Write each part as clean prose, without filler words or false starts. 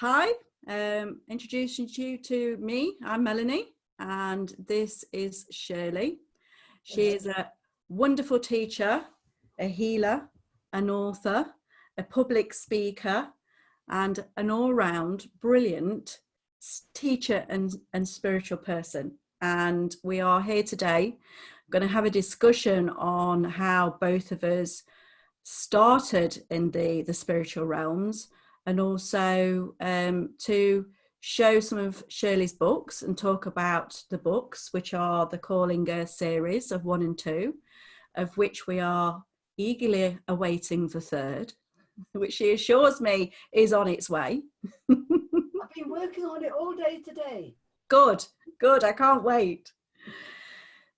Hi, introducing you to me. I'm Melanie, and this is Shirley. She is a wonderful teacher, a healer, an author, a public speaker, and an all-round brilliant teacher and spiritual person. And we are here today going to have a discussion on how both of us started in the spiritual realms, and also to show some of Shirley's books and talk about the books, which are the Calling Earth series of 1 and 2, of which we are eagerly awaiting the third, which she assures me is on its way. I've been working on it all day today. Good, I can't wait.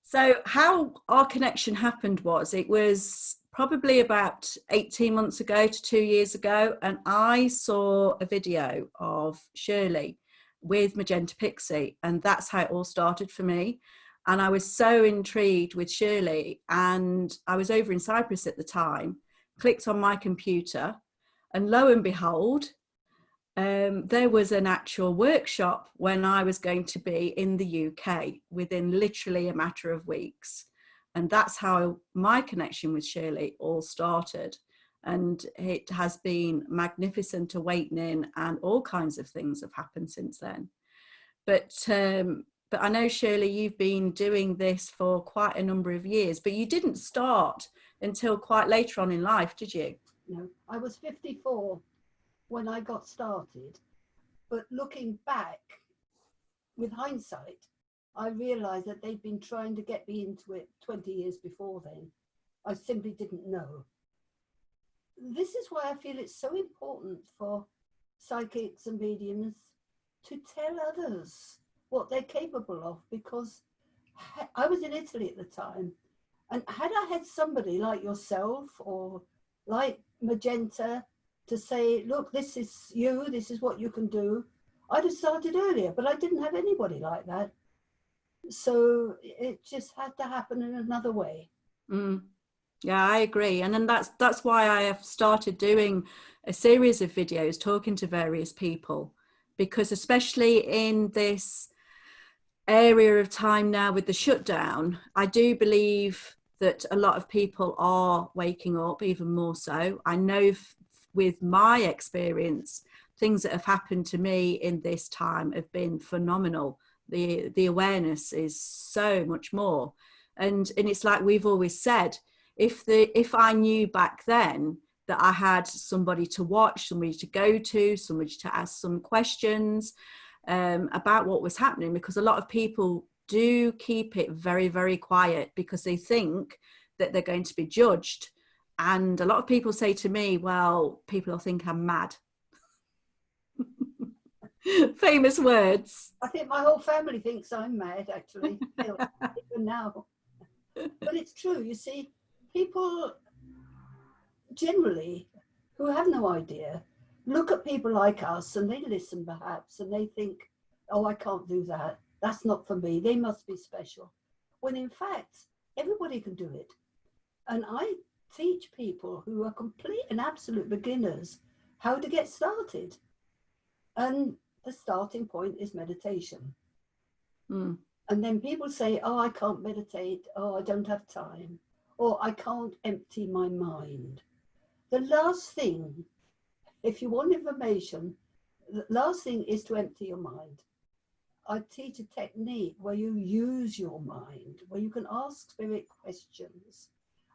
So how our connection happened was, it was probably about 18 months ago to 2 years ago, and I saw a video of Shirley with Magenta Pixie, and that's how it all started for me. And I was so intrigued with Shirley, and I was over in Cyprus at the time, clicked on my computer, and lo and behold, there was an actual workshop when I was going to be in the UK within literally a matter of weeks. And that's how my connection with Shirley all started. And it has been magnificent awakening, and all kinds of things have happened since then. But I know, Shirley, you've been doing this for quite a number of years, but you didn't start until quite later on in life, did you? No, I was 54 when I got started. But looking back, with hindsight, I realized that they'd been trying to get me into it 20 years before then. I simply didn't know. This is why I feel it's so important for psychics and mediums to tell others what they're capable of, because I was in Italy at the time, and had I had somebody like yourself or like Magenta to say, look, this is you, this is what you can do, I'd have started earlier, but I didn't have anybody like that. So it just had to happen in another way. Yeah, I agree. And then that's why I have started doing a series of videos talking to various people, because especially in this area of time now with the shutdown, I do believe that a lot of people are waking up even more so. I know with my experience, things that have happened to me in this time have been phenomenal. The awareness is so much more. And it's like we've always said, if I knew back then that I had somebody to watch, somebody to go to, somebody to ask some questions about what was happening, because a lot of people do keep it very, very quiet because they think that they're going to be judged. And a lot of people say to me, well, people will think I'm mad. Famous words. I think my whole family thinks I'm mad, actually, even now. But it's true, you see, people generally who have no idea look at people like us and they listen perhaps and they think, oh, I can't do that. That's not for me. They must be special. When in fact, everybody can do it. And I teach people who are complete and absolute beginners how to get started. And the starting point is meditation. And then people say, oh, I can't meditate. Oh, I don't have time. Or I can't empty my mind. The last thing, if you want information, the last thing is to empty your mind. I teach a technique where you use your mind, where you can ask spirit questions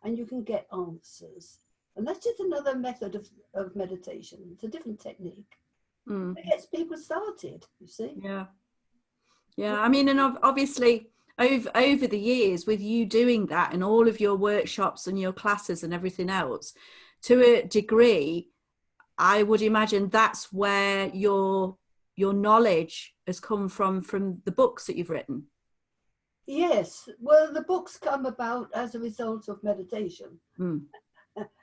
and you can get answers. And that's just another method of meditation. It's a different technique. It gets people started, you see. Yeah, I mean, and obviously over the years with you doing that and all of your workshops and your classes and everything else, to a degree, I would imagine that's where your knowledge has come from the books that you've written. Yes, well, the books come about as a result of meditation.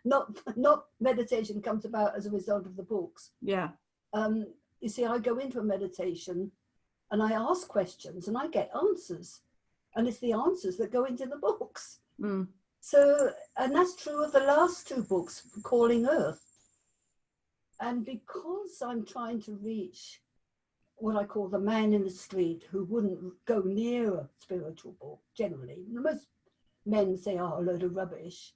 Not meditation comes about as a result of the books. Yeah. You see, I go into a meditation and I ask questions and I get answers, and it's the answers that go into the books. So, and that's true of the last two books, Calling Earth. And because I'm trying to reach what I call the man in the street who wouldn't go near a spiritual book, generally, most men say, oh, a load of rubbish.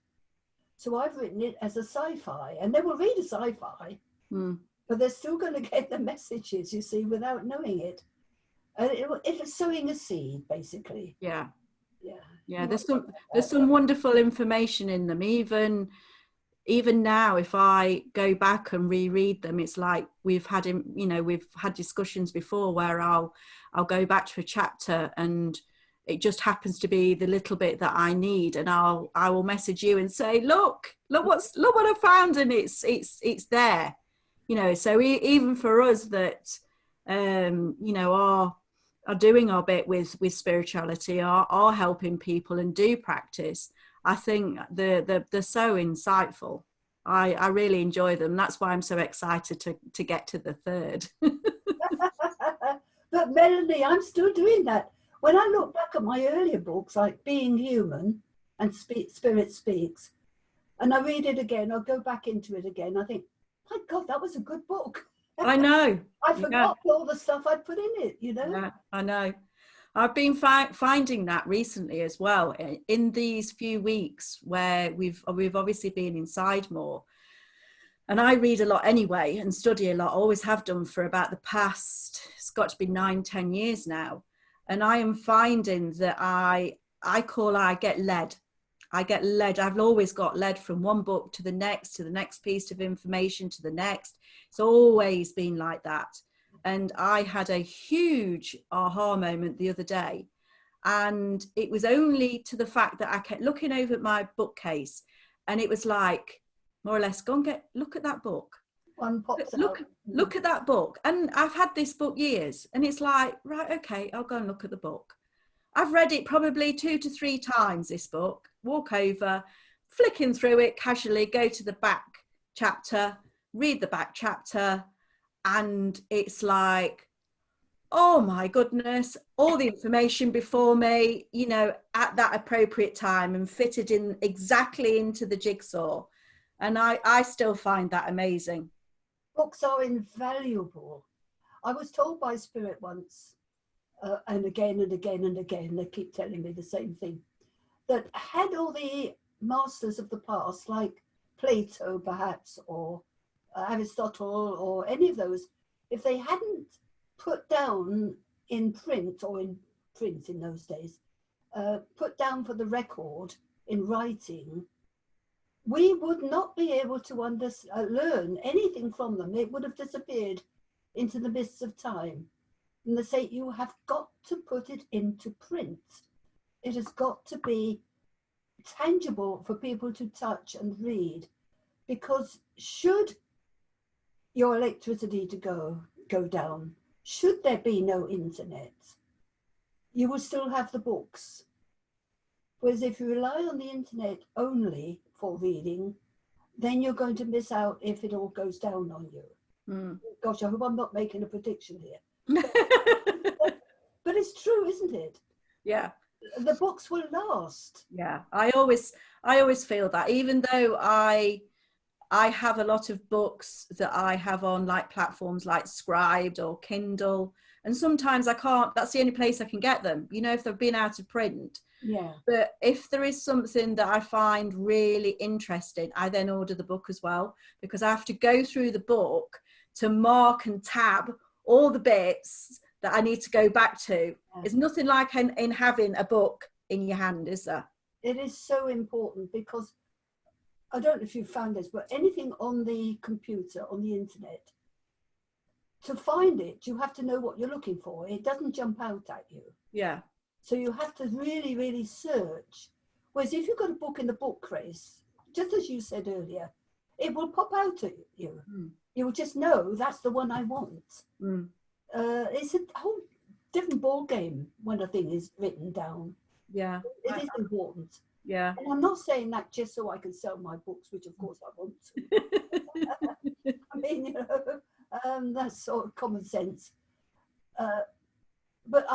So I've written it as a sci-fi, and they will read a sci-fi, but they're still going to get the messages, you see, without knowing it. It's sowing a seed, basically. Yeah. Yeah. Yeah. There's some wonderful information in them. Even now, if I go back and reread them, it's like we've had discussions before where I'll go back to a chapter and it just happens to be the little bit that I need, and I will message you and say, look what I found, and it's there, So even for us that are doing our bit with spirituality, are helping people and do practice, I think they're so insightful. I really enjoy them. That's why I'm so excited to get to the third. But Melanie, I'm still doing that. When I look back at my earlier books, like Being Human and Spirit Speaks, and I read it again, I'll go back into it again, I think, my God, that was a good book. I know. I forgot all the stuff I'd put in it, Yeah, I know. I've been finding that recently as well, in these few weeks where we've obviously been inside more. And I read a lot anyway and study a lot, always have done for about the past, it's got to be 9-10 years now. And I am finding that I get led. I've always got led from one book to the next piece of information, to the next. It's always been like that. And I had a huge aha moment the other day. And it was only to the fact that I kept looking over at my bookcase, and it was like, more or less, go and look at that book. One pops Look at that book. And I've had this book years, and it's like, right, okay, I'll go and look at the book. I've read it probably 2 to 3 times, this book, walk over, flicking through it casually, go to the back chapter, read the back chapter, and it's like, oh my goodness, all the information before me, at that appropriate time and fitted in exactly into the jigsaw. And I still find that amazing. Books are invaluable. I was told by Spirit once, and again and again and again, they keep telling me the same thing, that had all the masters of the past, like Plato perhaps, or Aristotle, or any of those, if they hadn't put down in print, or in print in those days, put down for the record in writing, we would not be able to learn anything from them. It would have disappeared into the mists of time. And they say, you have got to put it into print. It has got to be tangible for people to touch and read, because should your electricity to go down, should there be no internet, you will still have the books. Whereas if you rely on the internet only for reading, then you're going to miss out if it all goes down on you. Gosh, I hope I'm not making a prediction here. But it's true, isn't it? Yeah. The books will last. Yeah, I always feel that, even though I have a lot of books that I have on like platforms like Scribd or Kindle, and sometimes I can't, that's the only place I can get them, if they've been out of print. Yeah. But if there is something that I find really interesting, I then order the book as well, because I have to go through the book to mark and tab all the bits that I need to go back to. Yeah. There's nothing like in having a book in your hand, is there? It is so important, because I don't know if you've found this, but anything on the computer, on the internet, to find it, you have to know what you're looking for. It doesn't jump out at you. Yeah. So you have to really, really search. Whereas if you've got a book in the bookcase, just as you said earlier, it will pop out at you. You will just know that's the one I want. It's a whole different ball game when a thing is written down. Yeah. It is important. Yeah. And I'm not saying that just so I can sell my books, which of course I want to. I mean, that's sort of common sense. But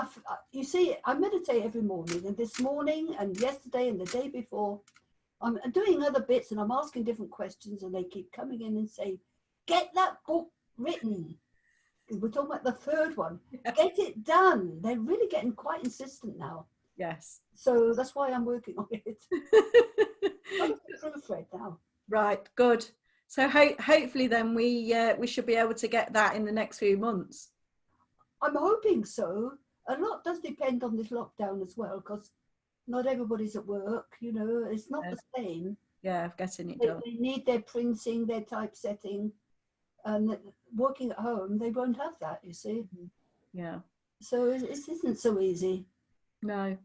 you see, I meditate every morning, and this morning and yesterday and the day before, I'm doing other bits and I'm asking different questions, and they keep coming in and say, get that book written. We're talking about the third one. Yeah. Get it done. They're really getting quite insistent now. Yes. So that's why I'm working on it. I'm a proofread now. Right, good. So hopefully then we should be able to get that in the next few months. I'm hoping so. A lot does depend on this lockdown as well, because not everybody's at work, you know, it's not the same. Yeah, getting it They, done. they need their printing, their typesetting, and working at home, they won't have that, you see. Yeah. So it isn't so easy. No.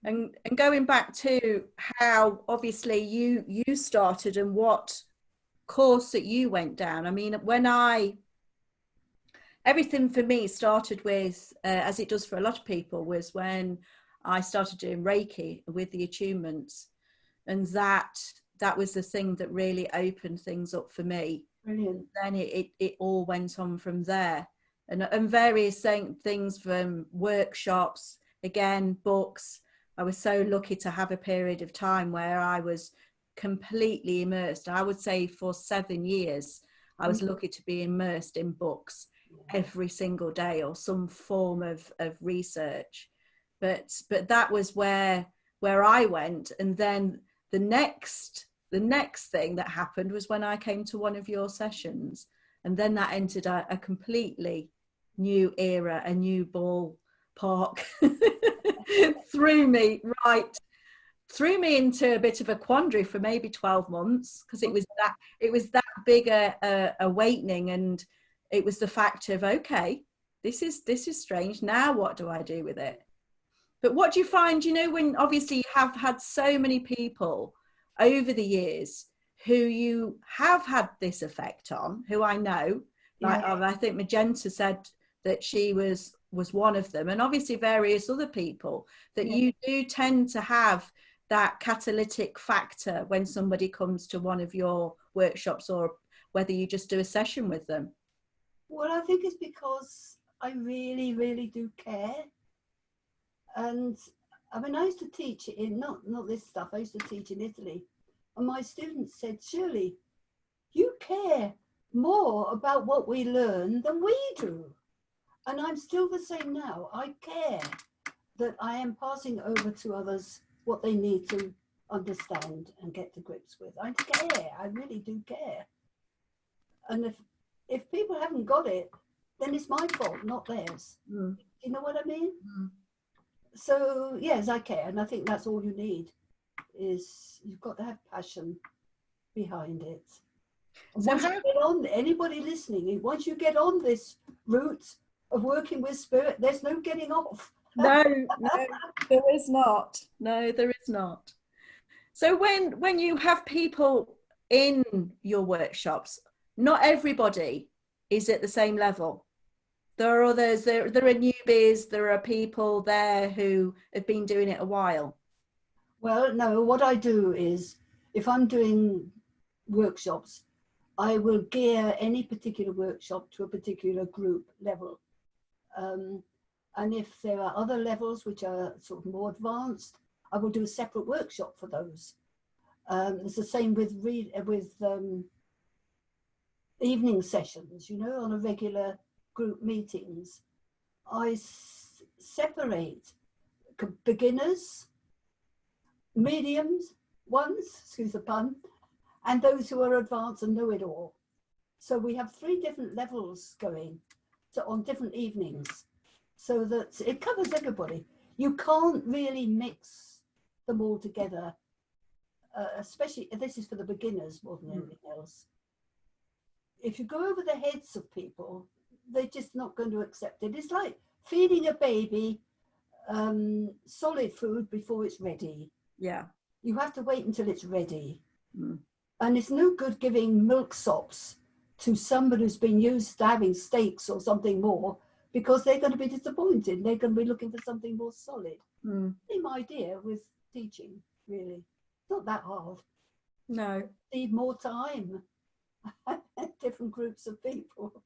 And going back to how obviously you started and what course that you went down. I mean, everything for me started with, as it does for a lot of people, was when I started doing Reiki with the attunements, and that was the thing that really opened things up for me. Brilliant. Then it all went on from there, and various things from workshops, again, books. I was so lucky to have a period of time where I was completely immersed. I would say for 7 years, I was lucky to be immersed in books every single day or some form of research. But that was where I went. And then the next thing that happened was when I came to one of your sessions. And then that entered a completely new era, a new ballpark. threw me into a bit of a quandary for maybe 12 months, because it was that big a awakening, and it was the fact of, okay, this is strange. Now what do I do with it? But what do you find, you know, when obviously you have had so many people over the years who you have had this effect on, who I know, like I think Magenta said that she was one of them, and obviously various other people, that you do tend to have that catalytic factor when somebody comes to one of your workshops, or whether you just do a session with them. Well, I think it's because I really, really do care. And I mean, I used to teach in, not this stuff, I used to teach in Italy. And my students said, Shirley, you care more about what we learn than we do. And I'm still the same now. I care that I am passing over to others what they need to understand and get to grips with. I care, I really do care. And if people haven't got it, then it's my fault, not theirs. You know what I mean? So yes, I care, and I think that's all you need, is you've got to have passion behind it. And So once you get on, anybody listening, once you get on this route of working with spirit, there's no getting off. No, there is not. No, there is not. So when you have people in your workshops, not everybody is at the same level. There are others, there are newbies, there are people there who have been doing it a while. Well, no, what I do is, if I'm doing workshops, I will gear any particular workshop to a particular group level. And if there are other levels which are sort of more advanced, I will do a separate workshop for those. It's the same with evening sessions, you know, on a regular group meetings. I separate beginners, mediums ones, excuse the pun, and those who are advanced and know it all. So we have 3 different levels going on different evenings, so that it covers everybody. You can't really mix them all together, especially, this is for the beginners more than anything else. If you go over the heads of people, they're just not going to accept it. It's like feeding a baby solid food before it's ready. Yeah. You have to wait until it's ready. And it's no good giving milk sops to somebody who's been used to having steaks or something more, because they're going to be disappointed. They're going to be looking for something more solid. Same idea with teaching, really. It's not that hard. No. Need more time. Different groups of people.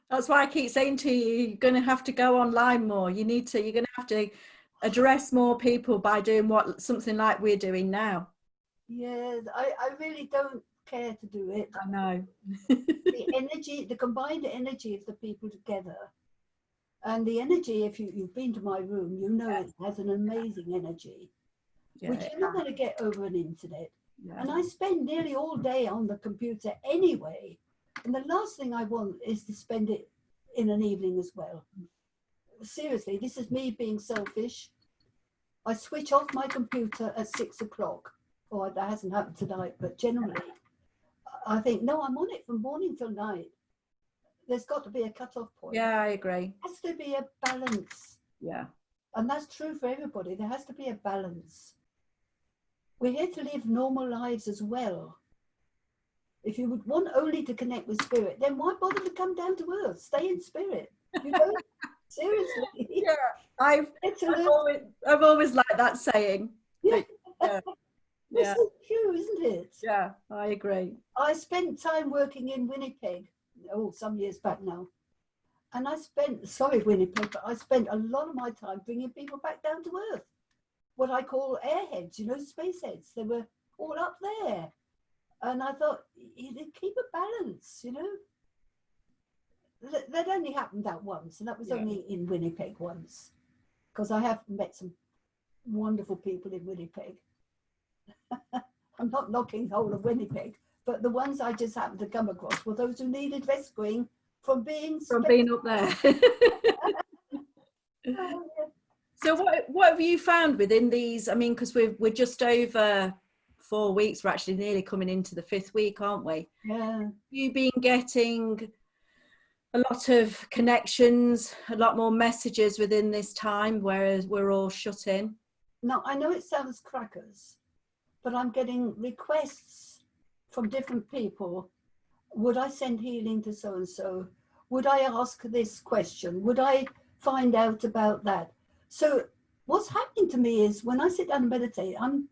That's why I keep saying to you, you're going to have to go online more. You're going to have to address more people by doing something like we're doing now. Yeah, I really don't care to do it. I know. The energy, the combined energy of the people together, and the energy, if you've been to my room, you know it has an amazing energy, which you're not going to get over an internet. Yeah. And I spend nearly all day on the computer anyway. And the last thing I want is to spend it in an evening as well. Seriously, this is me being selfish. I switch off my computer at 6 o'clock. Oh, that hasn't happened tonight, but generally, I think, no, I'm on it from morning till night. There's got to be a cut-off point. Yeah, I agree. There has to be a balance. Yeah. And that's true for everybody. There has to be a balance. We're here to live normal lives as well. If you would want only to connect with spirit, then why bother to come down to earth? Stay in spirit. You know? Seriously. Yeah. I've always liked that saying. Yeah. Yeah. This is true, isn't it? Yeah, I agree. I spent time working in Winnipeg, some years back now. And I spent, sorry Winnipeg, but I spent a lot of my time bringing people back down to earth. What I call airheads, space heads. They were all up there. And I thought, keep a balance, That only happened that once, and that was only in Winnipeg once. Because I have met some wonderful people in Winnipeg. I'm not knocking the whole of Winnipeg, but the ones I just happened to come across were those who needed rescuing from being up there. So what have you found within these? I mean, because we're just over 4 weeks. We're actually nearly coming into the 5th week, aren't we? Yeah. You've been getting a lot of connections, a lot more messages within this time, whereas we're all shut in. Now, I know it sounds crackers, but I'm getting requests from different people. Would I send healing to so-and-so? Would I ask this question? Would I find out about that? So what's happening to me is when I sit down and meditate, I'm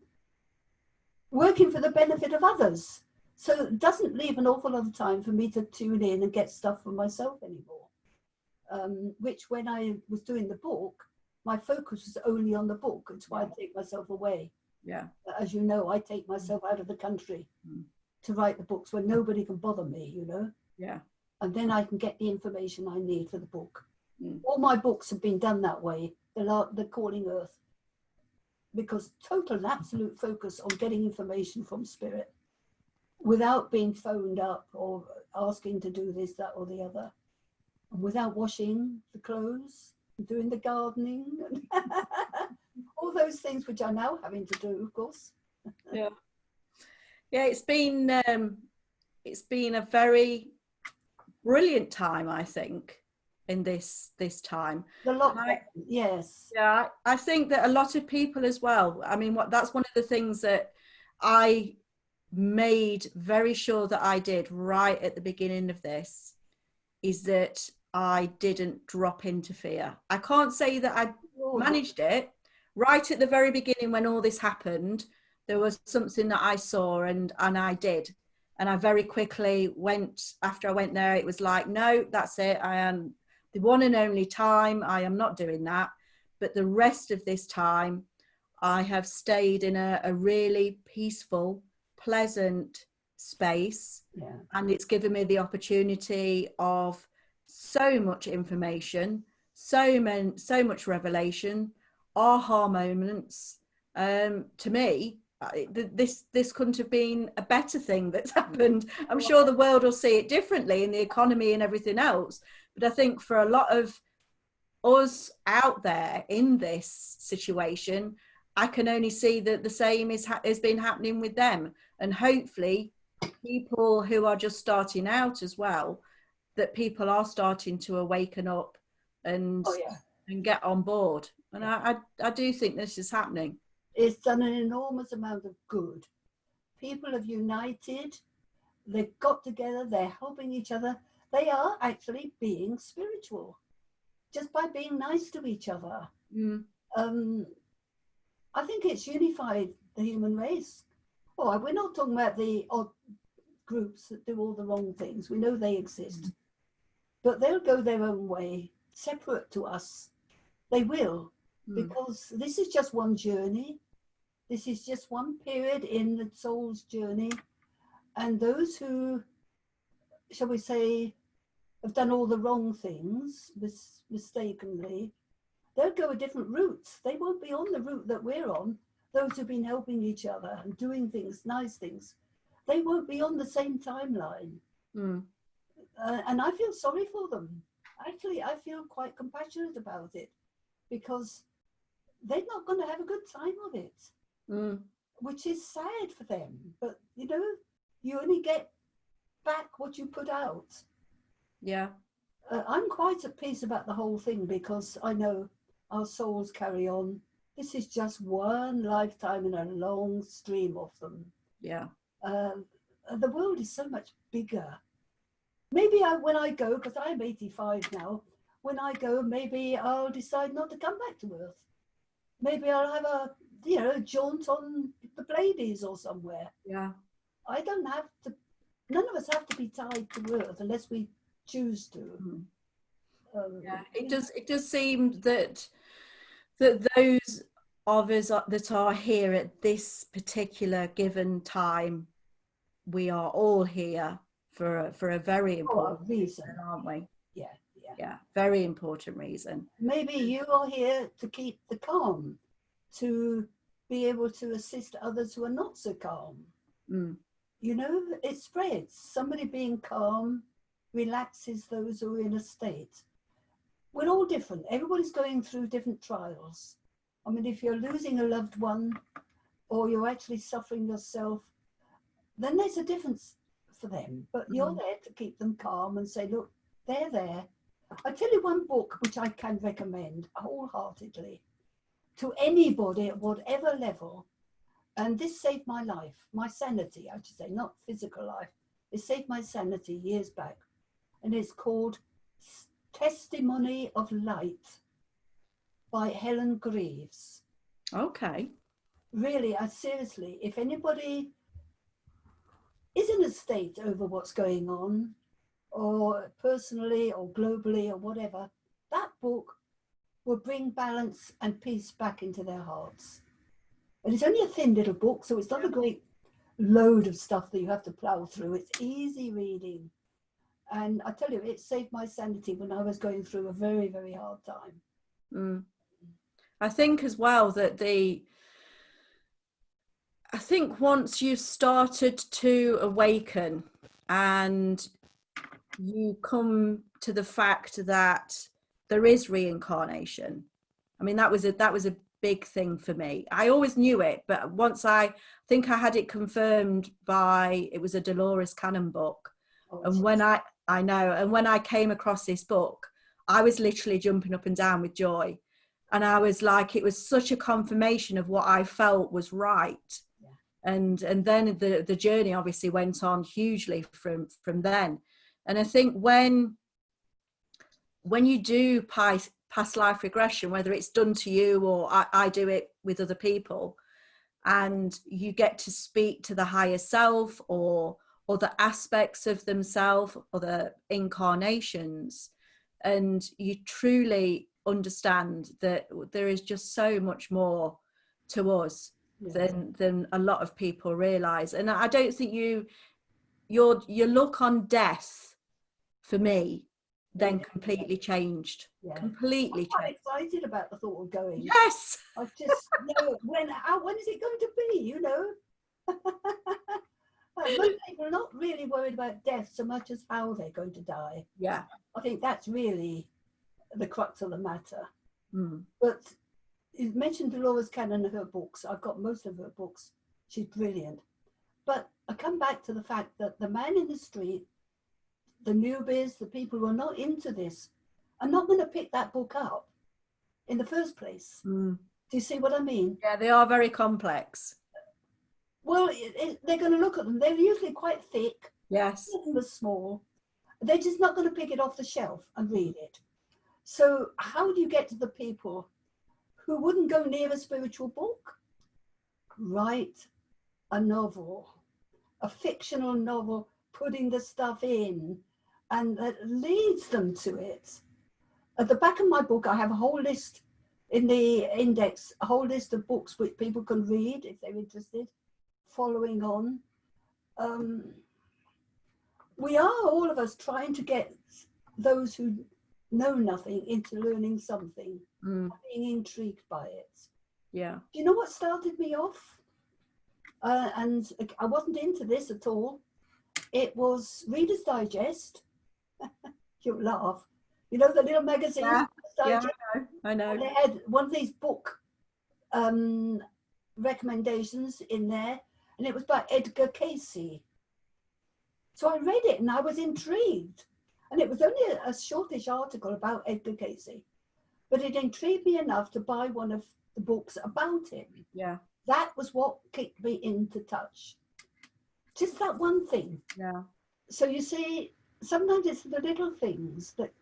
working for the benefit of others. So it doesn't leave an awful lot of time for me to tune in and get stuff for myself anymore. Which when I was doing the book, my focus was only on the book. It's why I take myself away. Yeah. As you know, I take myself out of the country to write the books where nobody can bother me, Yeah. And then I can get the information I need for the book. All my books have been done that way. The Calling Earth. Because total and absolute focus on getting information from spirit without being phoned up or asking to do this, that or the other. And without washing the clothes, doing the gardening, and all those things which I'm now having to do, of course. Yeah. Yeah, it's been a very brilliant time, I think, in this time. The lockdown, yes. Yeah, I think that a lot of people as well. I mean, that's one of the things that I made very sure that I did right at the beginning of this, is that I didn't drop into fear. I can't say that I managed it. Right at the very beginning when all this happened, there was something that I saw and I did. And I very quickly went, after I went there, it was like, no, that's it. I am the one and only time. I am not doing that. But the rest of this time, I have stayed in a really peaceful, pleasant space. Yeah. And it's given me the opportunity of so much information, so much revelation, aha moments. To me, this couldn't have been a better thing that's happened. I'm sure the world will see it differently in the economy and everything else, but I think for a lot of us out there in this situation, I can only see that the same has been happening with them, and hopefully people who are just starting out as well, that people are starting to awaken up and get on board. And I do think this is happening. It's done an enormous amount of good. People have united, they've got together, they're helping each other. They are actually being spiritual, just by being nice to each other. I think it's unified the human race. Oh, we're not talking about the odd groups that do all the wrong things. We know they exist. But they'll go their own way, separate to us. They will, because this is just one journey. This is just one period in the soul's journey. And those who, shall we say, have done all the wrong things mistakenly, they'll go a different route. They won't be on the route that we're on. Those who've been helping each other and doing things, nice things, they won't be on the same timeline. And I feel sorry for them. Actually, I feel quite compassionate about it, because they're not going to have a good time of it, which is sad for them. But, you know, you only get back what you put out. Yeah. I'm quite at peace about the whole thing, because I know our souls carry on. This is just one lifetime in a long stream of them. Yeah. The world is so much bigger. Maybe when I go, because I'm 85 now, when I go, maybe I'll decide not to come back to Earth. Maybe I'll have a jaunt on the Pleiades or somewhere. Yeah. I don't have to, none of us have to be tied to Earth unless we choose to. Yeah, it does seem that those of us that are here at this particular given time, we are all here for a very important reason, aren't we? Yeah, very important reason. Maybe you are here to keep the calm, to be able to assist others who are not so calm. You know, it spreads. Somebody being calm relaxes those who are in a state. We're all different. Everybody's going through different trials. I mean, if you're losing a loved one, or you're actually suffering yourself, then there's a difference for them. But you're there to keep them calm and say, look, they're there. I tell you one book which I can recommend wholeheartedly to anybody at whatever level, and this saved my life, my sanity, I should say, not physical life. It saved my sanity years back, and it's called Testimony of Light by Helen Greaves. Okay. Really, seriously, if anybody is in a state over what's going on, or personally or globally or whatever, that book will bring balance and peace back into their hearts. And it's only a thin little book, so it's not a great load of stuff that you have to plow through. It's easy reading. And I tell you, it saved my sanity when I was going through a very, very hard time. I think as well that I think once you've started to awaken and you come to the fact that there is reincarnation. I mean, that was a big thing for me. I always knew it, but once I think I had it confirmed by, it was a Dolores Cannon book. And when I know, and when I came across this book, I was literally jumping up and down with joy. And I was like, it was such a confirmation of what I felt was right. And then the journey obviously went on hugely from then. And I think when you do past life regression, whether it's done to you or I do it with other people, and you get to speak to the higher self or the aspects of themselves or the incarnations, and you truly understand that there is just so much more to us than a lot of people realize. And I don't think your look on death for me then completely changed. Completely I'm changed. quite excited about the thought of going. Yes. I just know when is it going to be, you know? Most people are not really worried about death so much as how they're going to die. Yeah. I think that's really the crux of the matter. But you mentioned Dolores Cannon and her books. I've got most of her books. She's brilliant. But I come back to the fact that the man in the street, the newbies, the people who are not into this, are not going to pick that book up in the first place. Do you see what I mean? Yeah, they are very complex. Well, they're going to look at them. They're usually quite thick. Yes. Some are small. They're just not going to pick it off the shelf and read it. So how do you get to the people who wouldn't go near a spiritual book? Write a novel, a fictional novel, putting the stuff in, and that leads them to it. At the back of my book, I have a whole list in the index, a whole list of books which people can read if they're interested, following on. we are, all of us, trying to get those who know nothing into learning something, being intrigued by it. Yeah. Do you know what started me off? And I wasn't into this at all. It was Reader's Digest. You'll laugh. You know the little magazines? Yeah, Digest? I know. And they had one of these book recommendations in there, and it was by Edgar Casey. So I read it and I was intrigued. And it was only a shortish article about Edgar Casey, but it intrigued me enough to buy one of the books about him. Yeah. That was what kicked me into touch. Just that one thing. Yeah. So you see, sometimes it's the little things that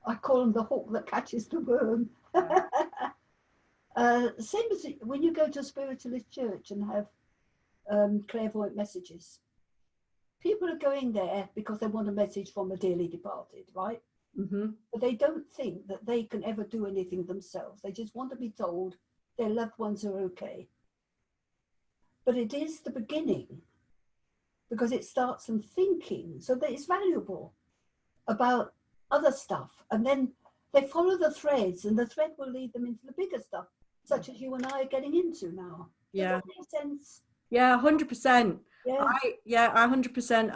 I call them the hook that catches the worm. Yeah. Same as when you go to a spiritualist church and have clairvoyant messages. People are going there because they want a message from a dearly departed, right? Mm-hmm. But they don't think that they can ever do anything themselves. They just want to be told their loved ones are okay. But it is the beginning, because it starts them thinking, so that it's valuable about other stuff. And then they follow the threads, and the thread will lead them into the bigger stuff, such as you and I are getting into now. Yeah. Does that make sense? Yeah, 100%. Yeah. 100%.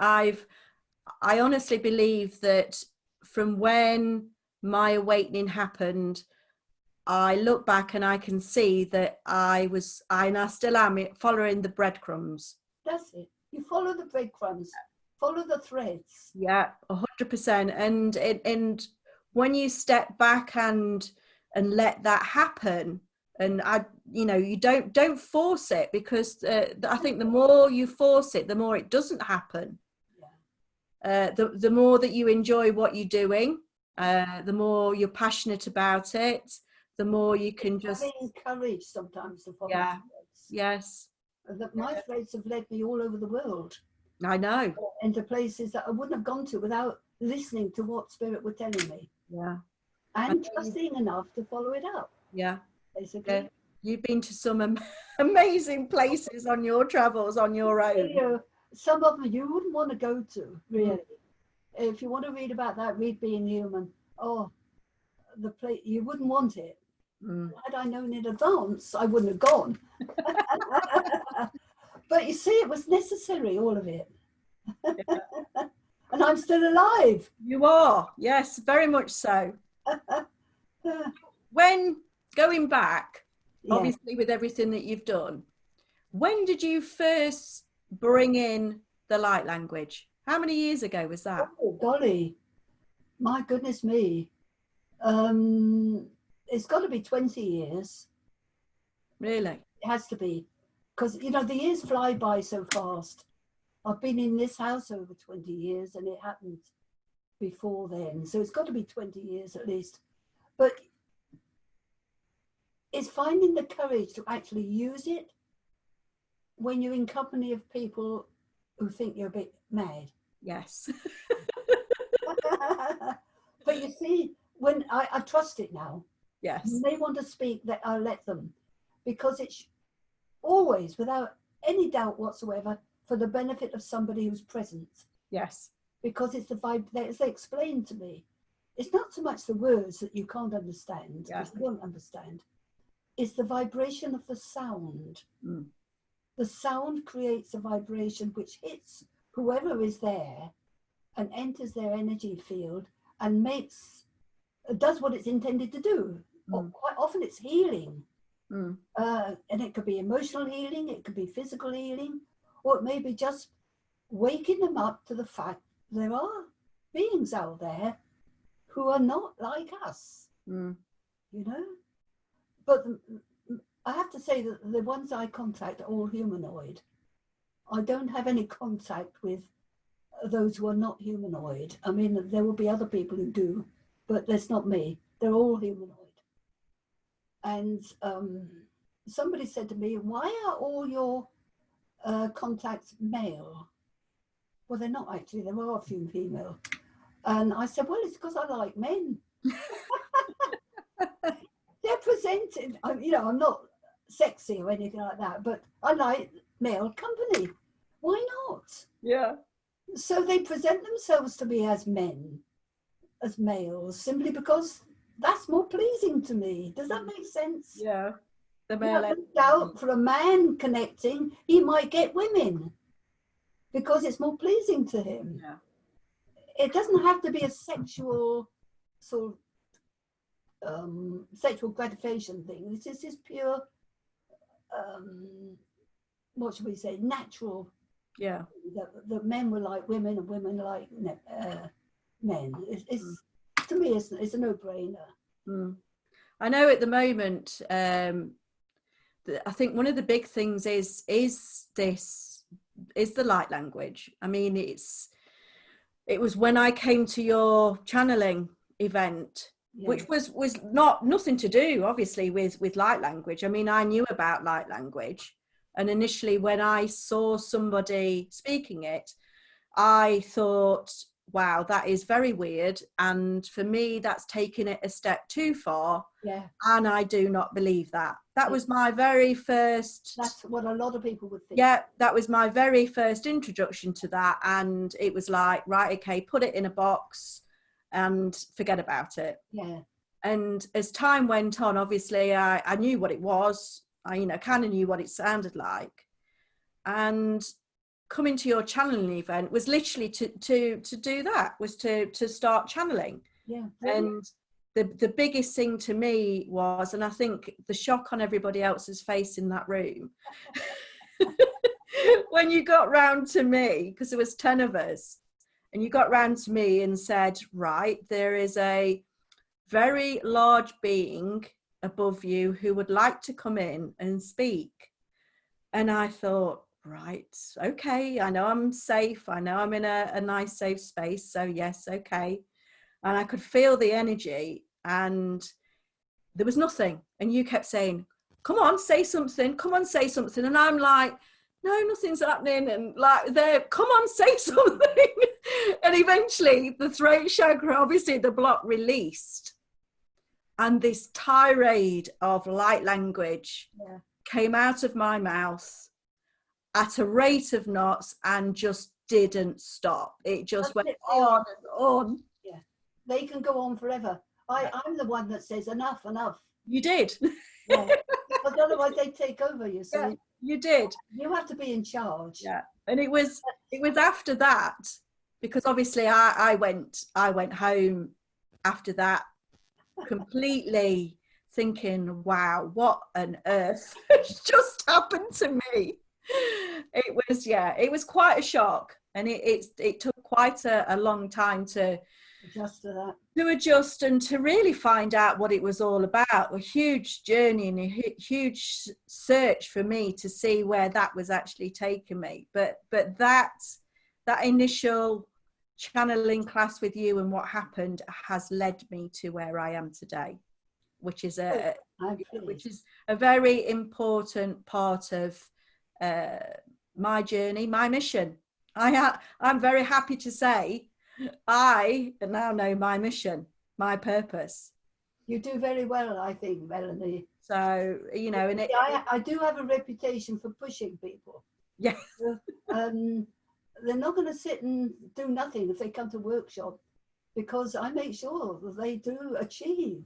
I honestly believe that from when my awakening happened, I look back and I can see that I still am following the breadcrumbs. That's it. You follow the breadcrumbs, follow the threads. Yeah, 100%. And when you step back and let that happen, and you don't force it, because I think the more you force it, the more it doesn't happen. Yeah. The more that you enjoy what you're doing, the more you're passionate about it, the more you can just having courage sometimes to follow. Yeah. Yes. My threads have led me all over the world. I know. Into places that I wouldn't have gone to without listening to what Spirit were telling me. Yeah. And trusting enough to follow it up. Yeah. Basically. Yeah. You've been to some amazing places on your travels on your own. Some of them you wouldn't want to go to, really. If you want to read about that, read Being Human. Oh, the place, you wouldn't want it. Had I known in advance, I wouldn't have gone. But you see, it was necessary, all of it. Yeah. And I'm still alive. You are, yes, very much so. When going back, obviously with everything that you've done, when did you first bring in the light language? How many years ago was that? Oh, golly, my goodness me. It's got to be 20 years. Really? It has to be. Because, the years fly by so fast. I've been in this house over 20 years and it happened before then. So it's got to be 20 years at least. But it's finding the courage to actually use it when you're in company of people who think you're a bit mad. Yes. But you see, when I trust it now. Yes. When they want to speak, that I'll let them, because it's always, without any doubt whatsoever, for the benefit of somebody who's present. Yes. Because it's the vibe, as they explained to me, it's not so much the words that you can't understand, because you won't understand. It's the vibration of the sound. The sound creates a vibration which hits whoever is there and enters their energy field and does what it's intended to do. Quite often it's healing. And it could be emotional healing, it could be physical healing, or it may be just waking them up to the fact there are beings out there who are not like us, But I have to say that the ones I contact are all humanoid. I don't have any contact with those who are not humanoid. I mean, there will be other people who do, but that's not me. They're all humanoid. And somebody said to me, why are all your contacts male? Well, they're not actually, there are a few female. And I said, well, it's because I like men. They're presented, I'm not sexy or anything like that, but I like male company. Why not? Yeah. So they present themselves to me as men, as males, simply because that's more pleasing to me. Does that make sense? Yeah. The male Without a doubt, for a man connecting, he might get women because it's more pleasing to him. Yeah. It doesn't have to be a sexual sort of sexual gratification thing. This is just pure, what should we say, natural. Yeah. That men were like women and women like men. It's to me, it's a no-brainer. I know at the moment, I think one of the big things is the light language. I mean, it was when I came to your channeling event, which was nothing to do obviously with light language. I mean, I knew about light language, and initially when I saw somebody speaking it, I thought, wow, that is very weird, and for me that's taking it a step too far. Yeah. And I do not believe that. That was my very first. That's what a lot of people would think. Yeah, that was my very first introduction to that. And it was like, right, okay, put it in a box and forget about it. Yeah. And as time went on, obviously, I knew what it was. I, kind of knew what it sounded like. And coming to your channeling event was literally to do that, was to start channeling. Yeah. And the biggest thing to me was, and I think the shock on everybody else's face in that room, when you got round to me, because there was 10 of us, and you got round to me and said, right, there is a very large being above you who would like to come in and speak. And I thought, right, okay, I know I'm safe. I know I'm in a nice, safe space. So yes, okay. And I could feel the energy, and there was nothing. And you kept saying, come on, say something. Come on, say something. And I'm like, no, nothing's happening. And like, there, come on, say something. And eventually the throat chakra, obviously the block released. And this tirade of light language came out of my mouth at a rate of knots and just didn't stop. It just went on and on. Yeah, they can go on forever. I'm the one that says enough. You did. Yeah. Because otherwise they take over you. So yeah, you did. You have to be in charge. Yeah. And it was after that, because obviously I went home after that completely thinking, wow, what on earth just happened to me? It was quite a shock, and it took quite a long time to adjust and to really find out what it was all about. A huge journey and a huge search for me to see where that was actually taking me. But that initial channeling class with you and what happened has led me to where I am today, which is a very important part of my journey, my mission. I'm very happy to say I now know my mission, my purpose. You do very well, I think, Melanie. So, and I do have a reputation for pushing people. Yeah. They're not going to sit and do nothing if they come to workshop, because I make sure that they do achieve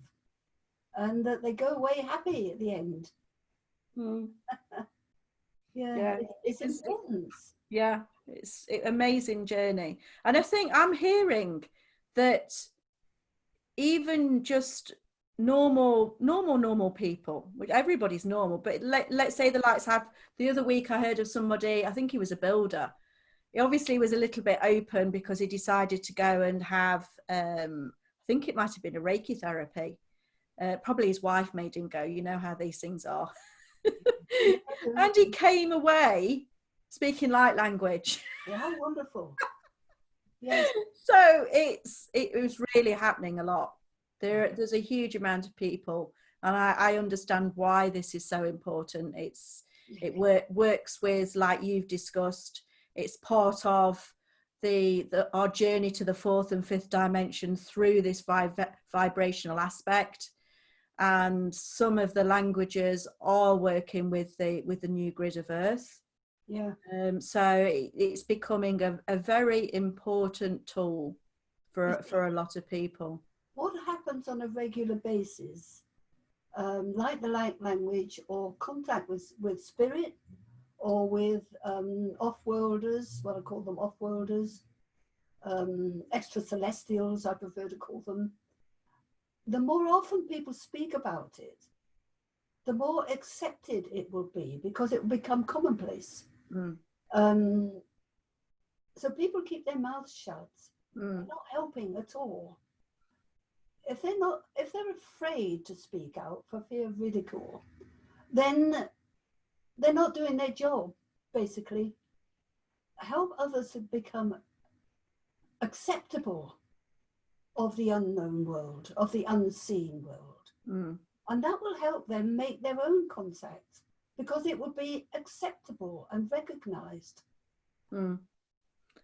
and that they go away happy at the end. It's important. Yeah, it's an amazing journey. And I think I'm hearing that even just normal people, which everybody's normal, but let's say the lights have, the other week I heard of somebody, I think he was a builder. He obviously was a little bit open because he decided to go and have, I think it might have been a Reiki therapy. Probably his wife made him go, you know how these things are. And he came away speaking light language. Yeah, how wonderful. Yes. So it was really happening a lot. There's a huge amount of people, and I understand why this is so important. It works with, like you've discussed, it's part of our journey to the fourth and fifth dimension through this vibrational aspect. And some of the languages are working with the new grid of Earth. Yeah. So it's becoming a very important tool for a lot of people. What happens on a regular basis, like the light language or contact with spirit or with off-worlders, what I call them off-worlders, extra celestials, I prefer to call them. The more often people speak about it, the more accepted it will be, because it will become commonplace. So people keep their mouths shut, not helping at all. If they're afraid to speak out for fear of ridicule, then they're not doing their job, basically. Help others to become acceptable of the unknown world, of the unseen world. And that will help them make their own contact, because it will be acceptable and recognized.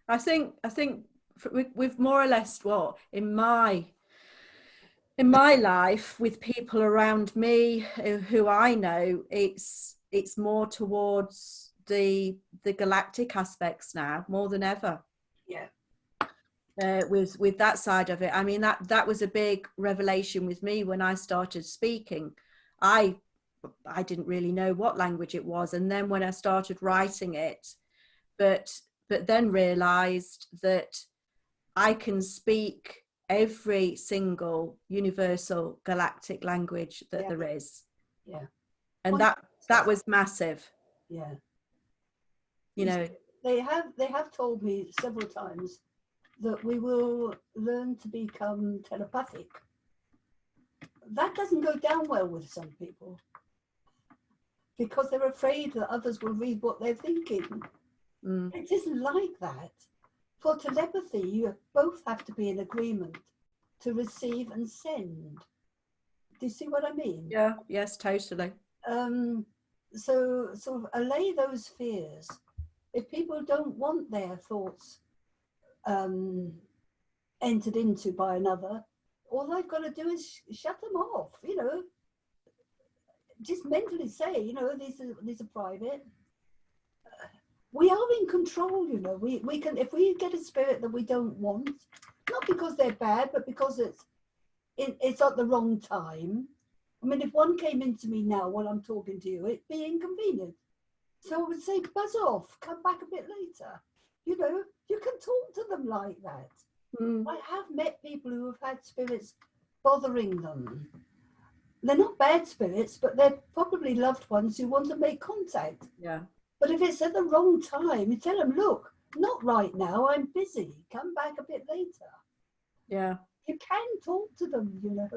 I think with more or less what in my life, with people around me who I know, it's more towards the galactic aspects now, more than ever. Yeah. With that side of it, I mean, that was a big revelation with me when I started speaking. I didn't really know what language it was, and then when I started writing it, but then realized that I can speak every single universal galactic language that there is. Yeah. And that was massive. Yeah. You know, they have told me several times that we will learn to become telepathic. That doesn't go down well with some people, because they're afraid that others will read what they're thinking. It isn't like that. For telepathy, you both have to be in agreement to receive and send. Do you see what I mean? Yeah, yes, totally. So sort of allay those fears. If people don't want their thoughts entered into by another, all they've got to do is shut them off, you know. Just mentally say, you know, these are private. We are in control, you know. We can, if we get a spirit that we don't want, not because they're bad, but because it's at the wrong time. I mean, if one came into me now while I'm talking to you, it'd be inconvenient. So I would say, buzz off, come back a bit later. You know, you can talk to them like that. I have met people who have had spirits bothering them. They're not bad spirits, but they're probably loved ones who want to make contact. Yeah. But if it's at the wrong time, you tell them, look, not right now, I'm busy. Come back a bit later. Yeah. You can talk to them, you know.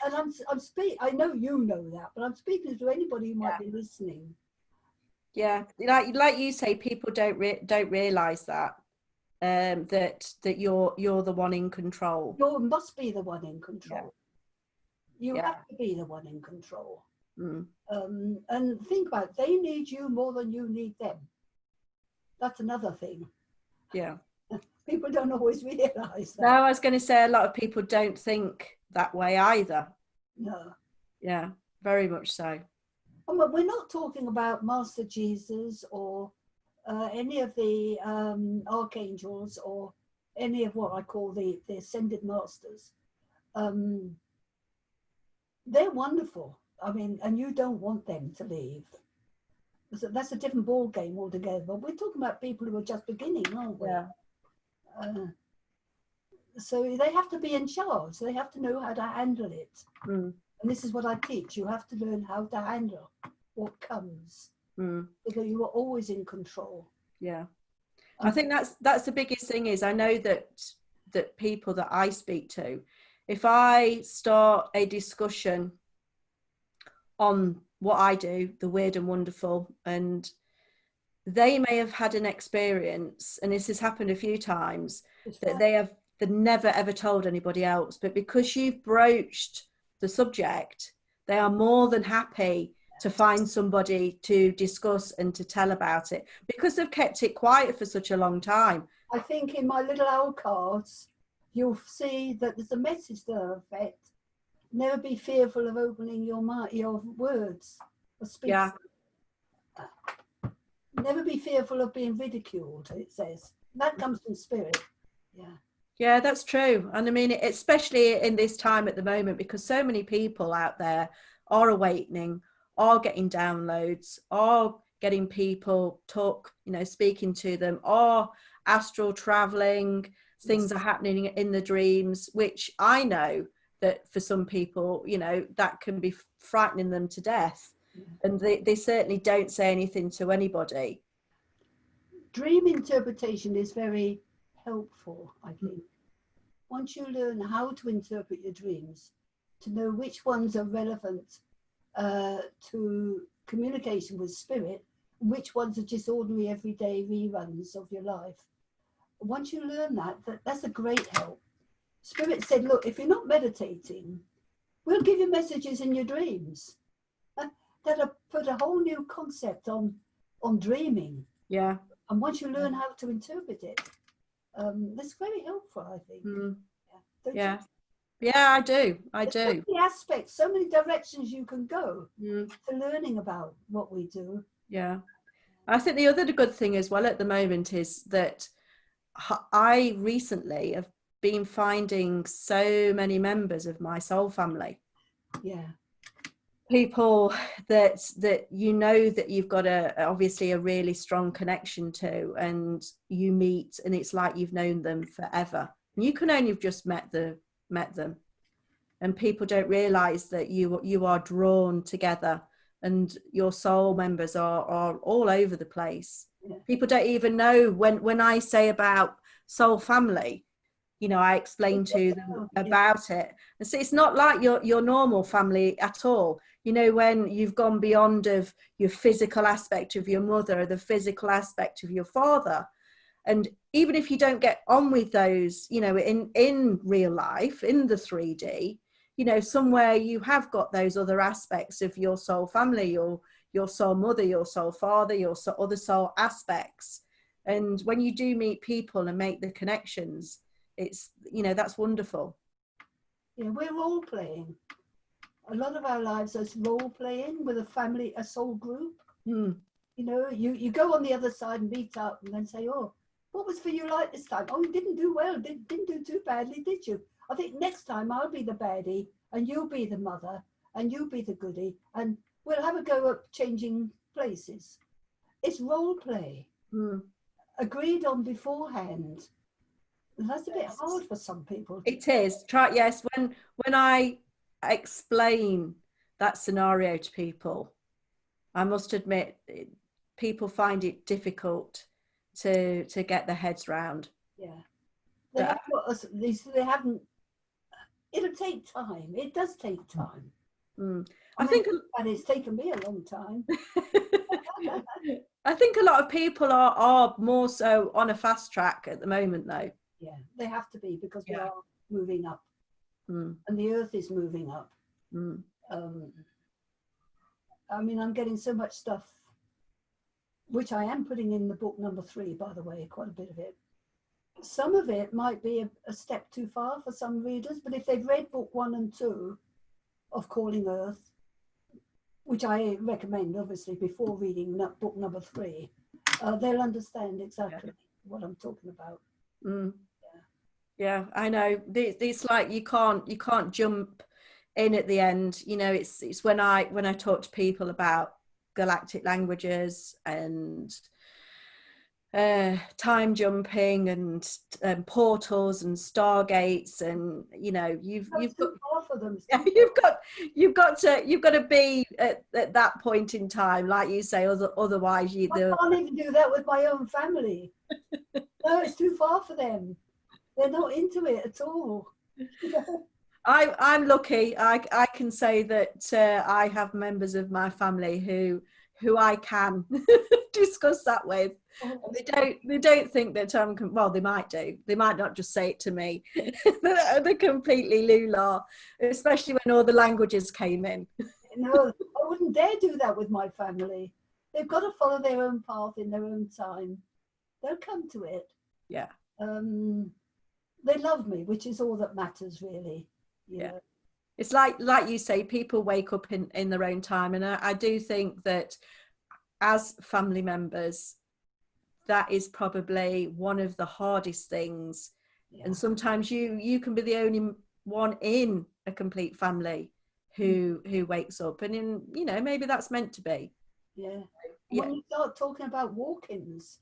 And I'm speaking. I know you know that, but I'm speaking to anybody who might be listening. Yeah, like you say, people don't realize that that you're the one in control. You must be the one in control. Yeah. You have to be the one in control. Mm. And think about it, they need you more than you need them. That's another thing. Yeah. People don't always realize that. No, I was going to say a lot of people don't think that way either. No. Yeah, very much so. We're not talking about Master Jesus or any of the archangels or any of what I call the ascended masters. They're wonderful. I mean, and you don't want them to leave. So that's a different ball game altogether. But we're talking about people who are just beginning, aren't we? Yeah. So they have to be in charge. They have to know how to handle it. And this is what I teach. You have to learn how to handle what comes. Because you are always in control. Yeah. I think that's the biggest thing is I know that people that I speak to, if I start a discussion on what I do, the weird and wonderful, and they may have had an experience, and this has happened a few times, that they've never ever told anybody else, but because you've broached the subject, they are more than happy to find somebody to discuss and to tell about it, because they've kept it quiet for such a long time. I think in my little owl cards, you'll see that there's a message to that effect. Never be fearful of opening your words or speaking. Yeah. Never be fearful of being ridiculed, it says. That comes from spirit. Yeah. Yeah, that's true. And I mean, especially in this time at the moment, because so many people out there are awakening, are getting downloads, are getting people speaking to them, are astral traveling, things are happening in the dreams, which I know that for some people, that can be frightening them to death. Yeah. And they certainly don't say anything to anybody. Dream interpretation is very helpful, I think. Once you learn how to interpret your dreams, to know which ones are relevant to communication with spirit, which ones are just ordinary everyday reruns of your life. Once you learn that's a great help. Spirit said, look, if you're not meditating, we'll give you messages in your dreams. That'll put a whole new concept on dreaming. Yeah. And once you learn how to interpret it, that's very helpful, I think. Yeah. Yeah, I do. There's so many aspects, so many directions you can go to learning about what we do. Yeah. I think the other good thing as well at the moment is that I recently have been finding so many members of my soul family. Yeah. People that that you've got obviously a really strong connection to, and you meet and it's like you've known them forever. And you can only have just met them. And people don't realize that you are drawn together, and your soul members are all over the place. Yeah. People don't even know when I say about soul family, I explain to them about it. And so it's not like your normal family at all. When you've gone beyond of your physical aspect of your mother or the physical aspect of your father. And even if you don't get on with those, in real life, in the 3D, somewhere you have got those other aspects of your soul family, or your soul mother, your soul father, your other soul aspects. And when you do meet people and make the connections, it's, that's wonderful. Yeah, we're role playing. A lot of our lives is role playing with a family, a soul group. You go on the other side and meet up and then say, oh, what was for you like this time? Oh, you didn't do well, didn't do too badly, did you? I think next time I'll be the baddie and you'll be the mother and you'll be the goodie, and we'll have a go at changing places. It's role play. Agreed on beforehand. And that's a bit hard for some people. It is. Yes, when I explain that scenario to people, I must admit people find it difficult to get their heads round. Yeah. They haven't. It'll take time. It does take time. I think it's taken me a long time. I think a lot of people are more so on a fast track at the moment, though. Yeah, they have to be, because we are moving up, and the earth is moving up. I mean, I'm getting so much stuff, which I am putting in the book number 3, by the way, quite a bit of it. Some of it might be a step too far for some readers, but if they've read book 1 and 2 of Calling Earth, which I recommend, obviously, before reading book number 3, they'll understand exactly what I'm talking about. Yeah, I know. It's like you can't jump in at the end. It's when I talk to people about galactic languages and time jumping and portals and stargates, and you've got to be at that point in time, like you say. Otherwise, I can't even do that with my own family. No, it's too far for them. They're not into it at all. I'm lucky. I can say that I have members of my family who I can discuss that with. They don't think that I'm, well, they might do. They might not just say it to me. They're completely lula, especially when all the languages came in. No, I wouldn't dare do that with my family. They've got to follow their own path in their own time. They'll come to it. Yeah. They love me, which is all that matters, really. Yeah. It's like you say, people wake up in their own time. And I do think that as family members, that is probably one of the hardest things. Yeah. And sometimes you can be the only one in a complete family who wakes up, and maybe that's meant to be. Yeah. Yeah. When you start talking about walk-ins,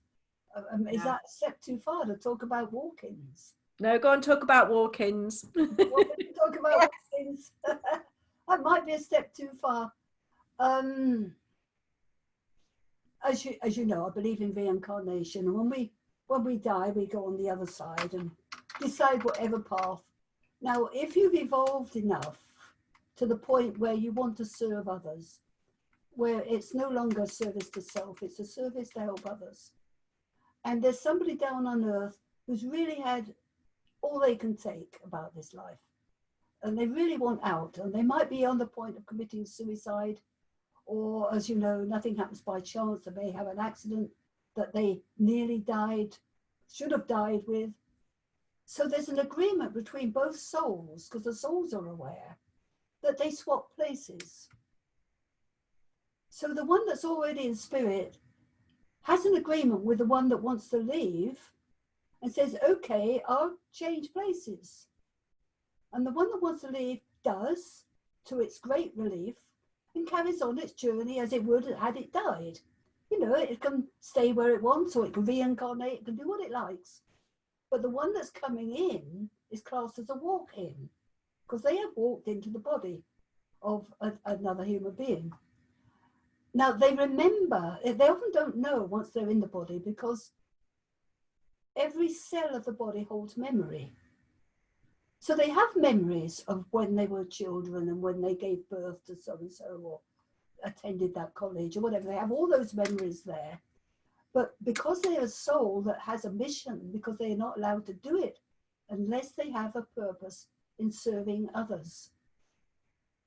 is that a step too far to talk about walk-ins? No, go and talk about walk-ins. Well, we can talk about walk-ins. That might be a step too far. As you know, I believe in reincarnation, and when we die, we go on the other side and decide whatever path. Now, if you've evolved enough to the point where you want to serve others, where it's no longer a service to self, it's a service to help others, and there's somebody down on earth who's really had all they can take about this life, and they really want out, and they might be on the point of committing suicide, or, as you know, nothing happens by chance. They may have an accident that they nearly died, should have died with. So there's an agreement between both souls, because the souls are aware, that they swap places. So the one that's already in spirit has an agreement with the one that wants to leave and says, okay, I'll change places. And the one that wants to leave does, to its great relief, and carries on its journey as it would had it died. It can stay where it wants, or it can reincarnate, it can do what it likes. But the one that's coming in is classed as a walk-in, because they have walked into the body of another human being. Now, they remember, they often don't know once they're in the body, because every cell of the body holds memory. So they have memories of when they were children and when they gave birth to so-and-so, or attended that college or whatever. They have all those memories there. But because they're a soul that has a mission, because they're not allowed to do it unless they have a purpose in serving others.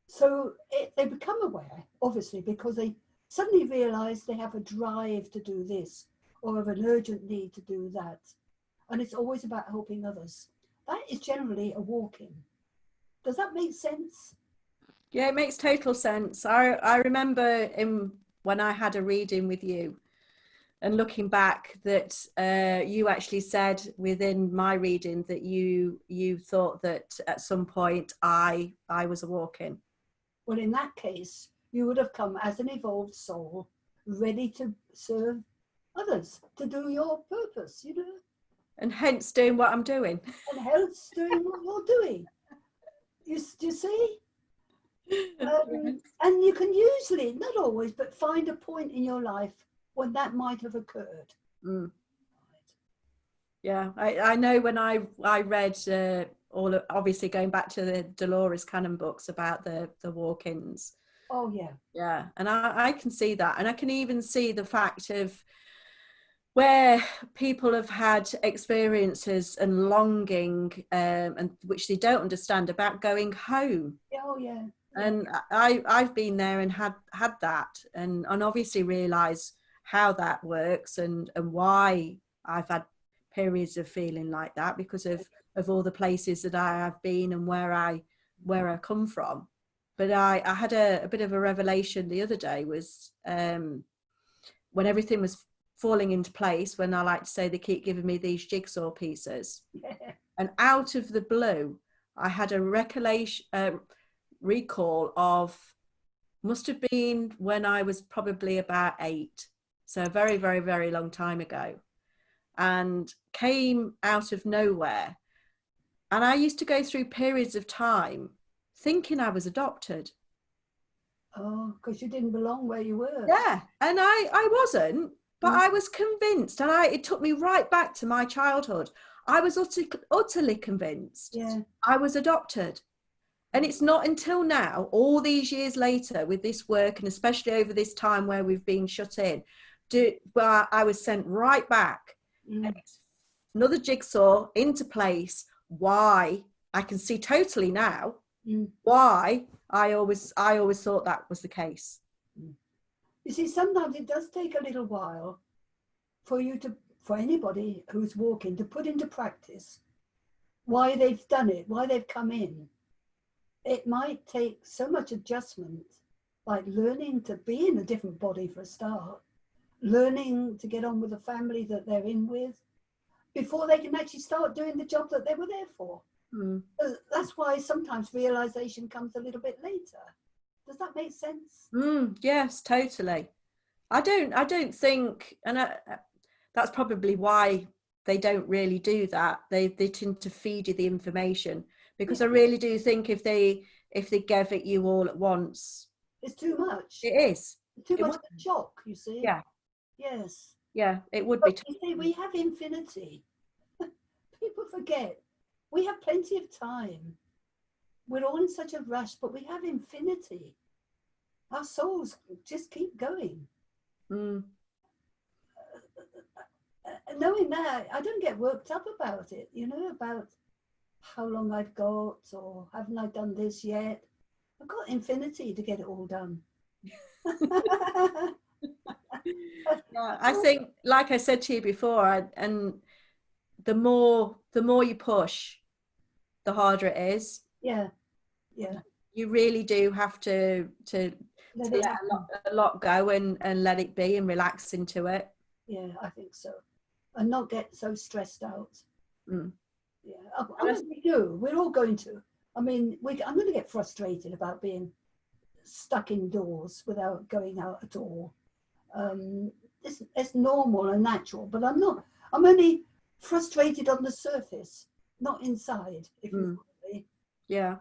So they become aware, obviously, because they suddenly realize they have a drive to do this, or have an urgent need to do that. And it's always about helping others. That is generally a walk-in. Does that make sense? Yeah, it makes total sense. I remember when I had a reading with you, and looking back, that you actually said within my reading that you thought that at some point I was a walk-in. Well, in that case, you would have come as an evolved soul, ready to serve others, to do your purpose, And hence doing what I'm doing. And hence doing what you're doing. You see? And you can usually, not always, but find a point in your life when that might have occurred. Mm. Yeah, I know when I read obviously going back to the Dolores Cannon books about the walk-ins. Oh yeah. Yeah, and I can see that, and I can even see the fact of where people have had experiences and longing, and which they don't understand about going home. Oh yeah. And I've been there and had that, and obviously realise how that works and why I've had periods of feeling like that, because of all the places that I have been and where I come from. But I had a bit of a revelation the other day, was when everything was falling into place, when I like to say they keep giving me these jigsaw pieces. And out of the blue, I had a recall of, must have been when I was probably about 8. So a very, very, very long time ago, and came out of nowhere. And I used to go through periods of time thinking I was adopted. Oh, because you didn't belong where you were. Yeah, and I wasn't, but I was convinced, and it took me right back to my childhood. I was utterly convinced I was adopted. And it's not until now, all these years later, with this work, and especially over this time where we've been shut in, where I was sent right back, and it's another jigsaw into place. Why I can see totally now why I always thought that was the case. You see, sometimes it does take a little while for anybody who's walking to put into practice why they've done it, why they've come in. It might take so much adjustment, like learning to be in a different body for a start, learning to get on with the family that they're in with before they can actually start doing the job that they were there for. That's why sometimes realization comes a little bit later. Does that make sense? Yes, totally. I don't think, and that's probably why they don't really do that. They tend to feed you the information, because I really do think if they gave it you all at once, it's too much. It is too much of a shock, you see. Yeah. Yes. Yeah, it would But be. You see, we have infinity. People forget we have plenty of time. We're all in such a rush, but we have infinity. Our souls just keep going. Knowing that, I don't get worked up about it, about how long I've got, or haven't I done this yet. I've got infinity to get it all done. Yeah, I think, like I said to you before, and the more you push, the harder it is. Yeah. You really do have to let a lot go and let it be and relax into it. Yeah, I think so. And not get so stressed out. Yeah, we're all going to. I mean, I'm going to get frustrated about being stuck indoors without going out at all. It's normal and natural, but I'm only frustrated on the surface, not inside, if you know me. Yeah.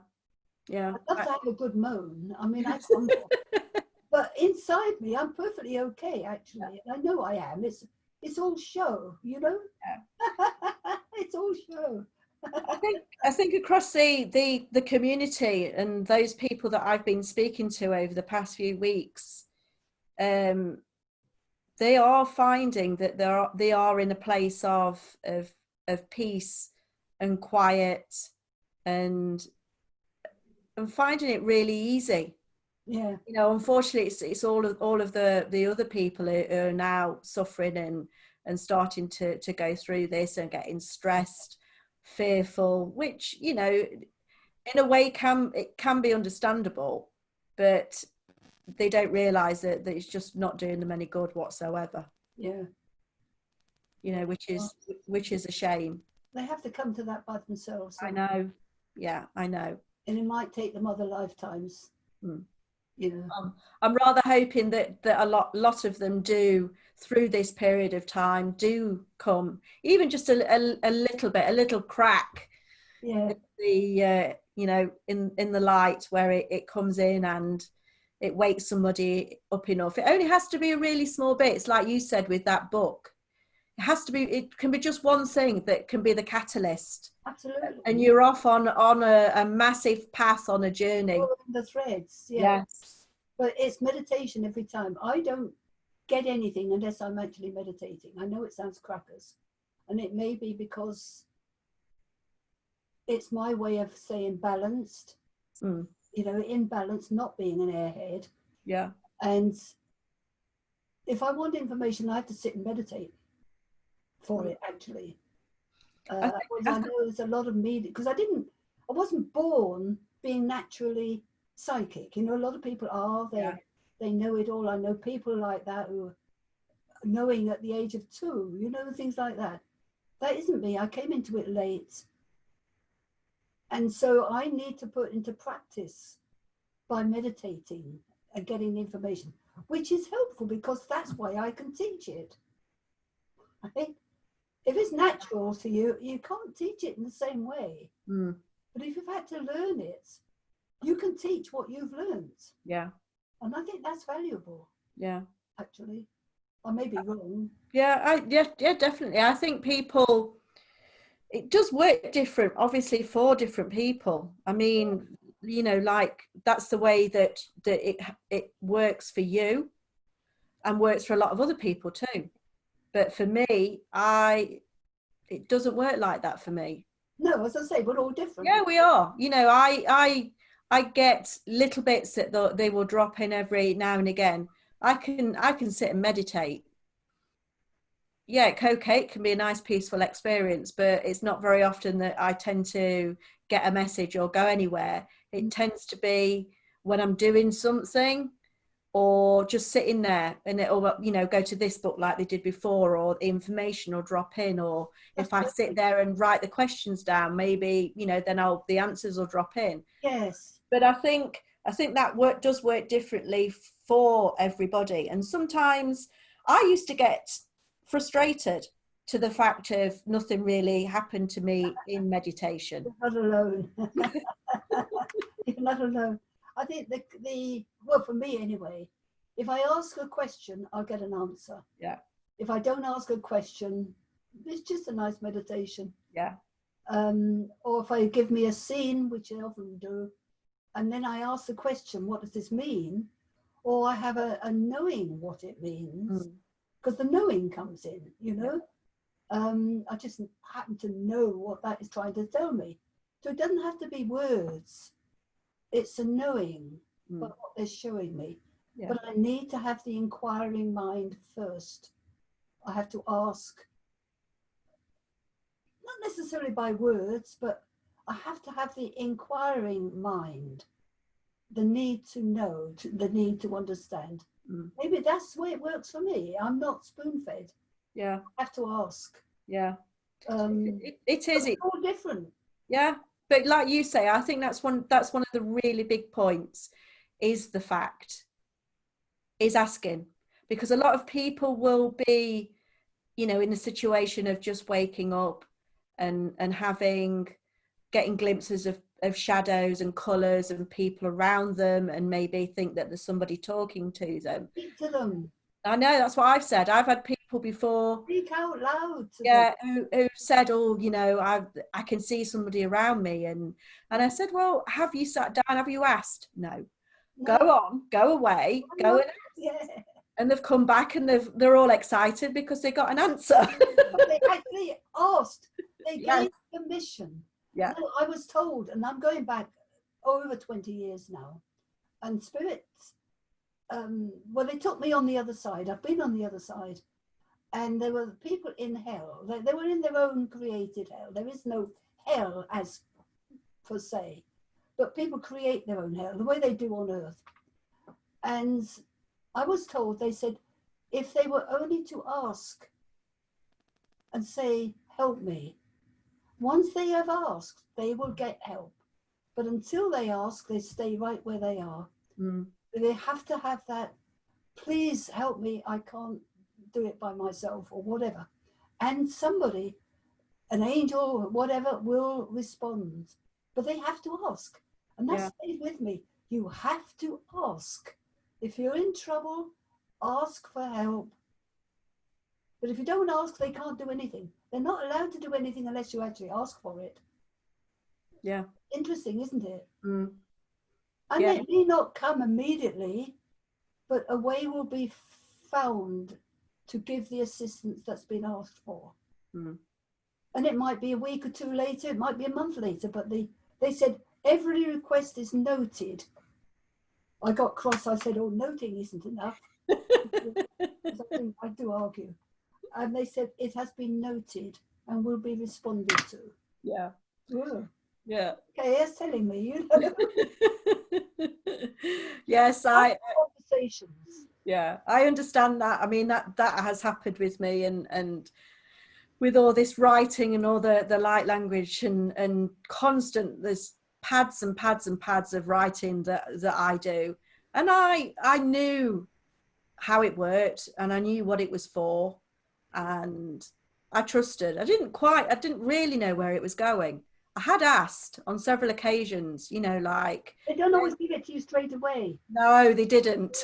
I'd love to have a good moan. I mean, I crumble. But inside me, I'm perfectly okay, actually. I know I am. It's all show, Yeah. It's all show. I think across the community and those people that I've been speaking to over the past few weeks, they are finding that they are in a place of peace and quiet, and finding it really easy. Yeah. Unfortunately, it's all of the other people who are now suffering and starting to go through this and getting stressed, fearful, which in a way can be understandable, but they don't realize that it's just not doing them any good whatsoever. Yeah. Which is a shame. They have to come to that by themselves. I know. Yeah, I know. And it might take them other lifetimes. I'm rather hoping that a lot of them do, through this period of time, do come, even just a little bit, a little crack. Yeah. The in the light where it comes in and it wakes somebody up enough. It only has to be a really small bit. It's like you said with that book. It can be just one thing that can be the catalyst. Absolutely. And you're off on a massive path, on a journey. The threads. Yeah. Yes. But it's meditation every time. I don't get anything unless I'm actually meditating. I know it sounds crackers, and it may be because it's my way of saying balanced. In balance, not being an airhead. Yeah. And if I want information, I have to sit and meditate for it, actually. I know there's a lot of media, because I wasn't born being naturally psychic. A lot of people are. They know it all. I know people like that who are knowing at the age of 2, things like that. That isn't me. I came into it late. And so I need to put into practice by meditating and getting information, which is helpful because that's why I can teach it. Right? If it's natural to you, you can't teach it in the same way. But if you've had to learn it, you can teach what you've learned. Yeah. And I think that's valuable. Yeah. Actually. I may be wrong. Yeah, definitely. I think people, it does work different, obviously, for different people. I mean, like that's the way that it works for you and works for a lot of other people too. But for me, it doesn't work like that for me. No, as I say, we're all different. Yeah, we are. I get little bits that they will drop in every now and again. I can sit and meditate. Yeah, okay, it can be a nice peaceful experience, but it's not very often that I tend to get a message or go anywhere. It tends to be when I'm doing something or just sitting there and it'll, you know, go to this book like they did before, or the information will drop in, or if I sit there and write the questions down, maybe, you know, then the answers will drop in. Yes. But I think that does work differently for everybody. And sometimes I used to get frustrated to the fact of nothing really happened to me in meditation. You're not alone. You're not alone. I think well, for me anyway, if I ask a question, I'll get an answer. Yeah. If I don't ask a question, it's just a nice meditation. Yeah. Or if I give me a scene, which I often do, and then I ask the question, what does this mean? Or I have a knowing what it means, because the knowing comes in, you know. I just happen to know what that is trying to tell me. So it doesn't have to be words. It's a knowing what they're showing me. Yeah. But I need to have the inquiring mind first. I have to ask, not necessarily by words, but I have to have the inquiring mind, the need to know, the need to understand. Maybe that's the way it works for me. I'm not spoon-fed. Yeah. I have to ask. Yeah. It is. It's all different. Yeah. But like you say, I think that's one of the really big points, is the fact, is asking. Because a lot of people will be, you know, in a situation of just waking up and getting glimpses of shadows and colours and people around them, and maybe think that there's somebody talking to them. Speak to them. I know, that's what I've said. I've had people before. Speak out loud. Who said, oh, you know, I can see somebody around me. And I said, well, have you sat down? Have you asked? No. Go on, go away, go and ask. Yeah. And they've come back and they're all excited because they got an answer. They actually asked. They gave permission. Yeah. No, I was told, and I'm going back over 20 years now, and spirits, well, they took me on the other side. I've been on the other side. And there were people in hell. They were in their own created hell. There is no hell as per se, but people create their own hell the way they do on earth. And I was told, they said, if they were only to ask and say, help me, once they have asked, they will get help. But until they ask, they stay right where they are. They have to have that, please help me, I can't do it by myself, or whatever. And somebody, an angel or whatever, will respond. But they have to ask. And that stays with me. You have to ask. If you're in trouble, ask for help. But if you don't ask, they can't do anything. They're not allowed to do anything unless you actually ask for it. Yeah. Interesting, isn't it? And it may not come immediately, but a way will be found to give the assistance that's been asked for. And it might be a week or two later, it might be a month later, but they said every request is noted. I got cross, I said, oh, noting isn't enough. I do argue. And they said it has been noted and will be responded to. Yeah. Yeah. Okay, it's telling me, you know. Yes, conversations. Yeah, I understand that. I mean, that has happened with me, and with all this writing and all the light language and constant, there's pads and pads and pads of writing that I do. And I knew how it worked, and I knew what it was for, and I trusted. I didn't really know where it was going. I had asked on several occasions, you know, like... They don't always give it to you straight away. No, they didn't.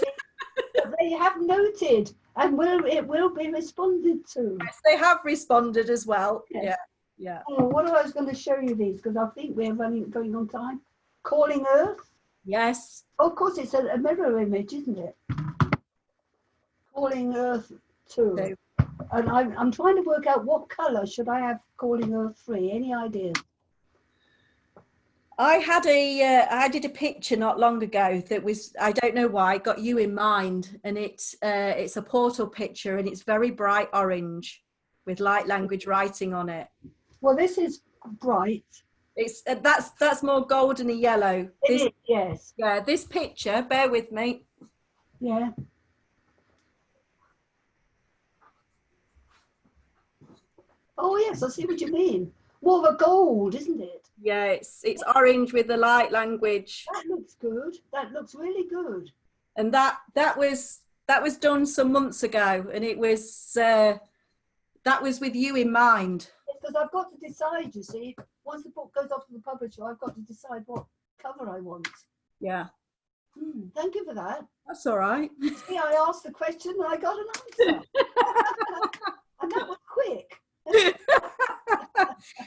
They have noted, and it will be responded to. Yes, they have responded as well. Yes. Yeah. Oh, what I was going to show you these, because I think we're going on time. Calling Earth. Yes. Oh, of course, it's a mirror image, isn't it? Calling Earth 2. Okay. And I'm trying to work out what colour should I have Calling Earth 3. Any ideas? I did a picture not long ago that was, I don't know why, got you in mind, and it's a portal picture, and it's very bright orange with light language writing on it. Well, this is bright. It's that's more goldeny yellow. It is, yes. Yeah, this picture, bear with me. Yeah. Oh yes, I see what you mean. More of a gold, isn't it? Yeah, it's orange with the light language, That looks good. That looks really good. and that was done some months ago, and it was that was with you in mind. Because I've got to decide, you see, once the book goes off to the publisher, I've got to decide what cover I want. Yeah, Thank you for that. that's all right. See, I asked the question and I got an answer. And that was quick.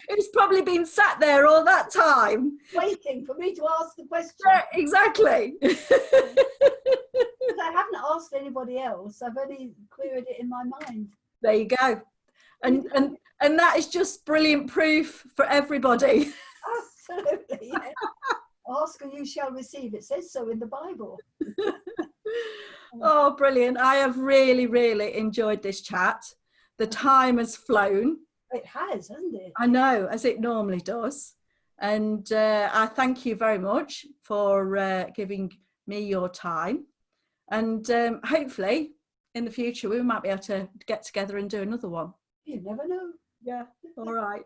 It's probably been sat there all that time. Waiting for me to ask the question. Yeah, exactly. Because I haven't asked anybody else. I've only queried it in my mind. There you go. And that is just brilliant proof for everybody. Absolutely. Yeah. Ask and you shall receive. It says so in the Bible. Oh, brilliant. I have really, really enjoyed this chat. The time has flown. It has, hasn't it? I know, as it normally does. And I thank you very much for giving me your time. And hopefully in the future, we might be able to get together and do another one. You never know. Yeah, all right.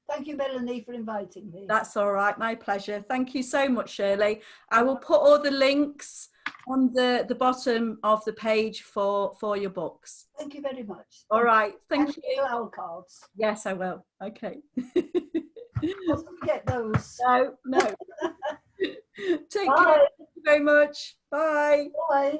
Thank you, Melanie, for inviting me. That's all right. My pleasure. Thank you so much, Shirley. I will put all the links on the bottom of the page for your books. Thank you very much. All right. Thank you. Flower cards. Yes, I will. Okay. Let's get those. No. Take Bye. care. Thank you very much. Bye. Bye.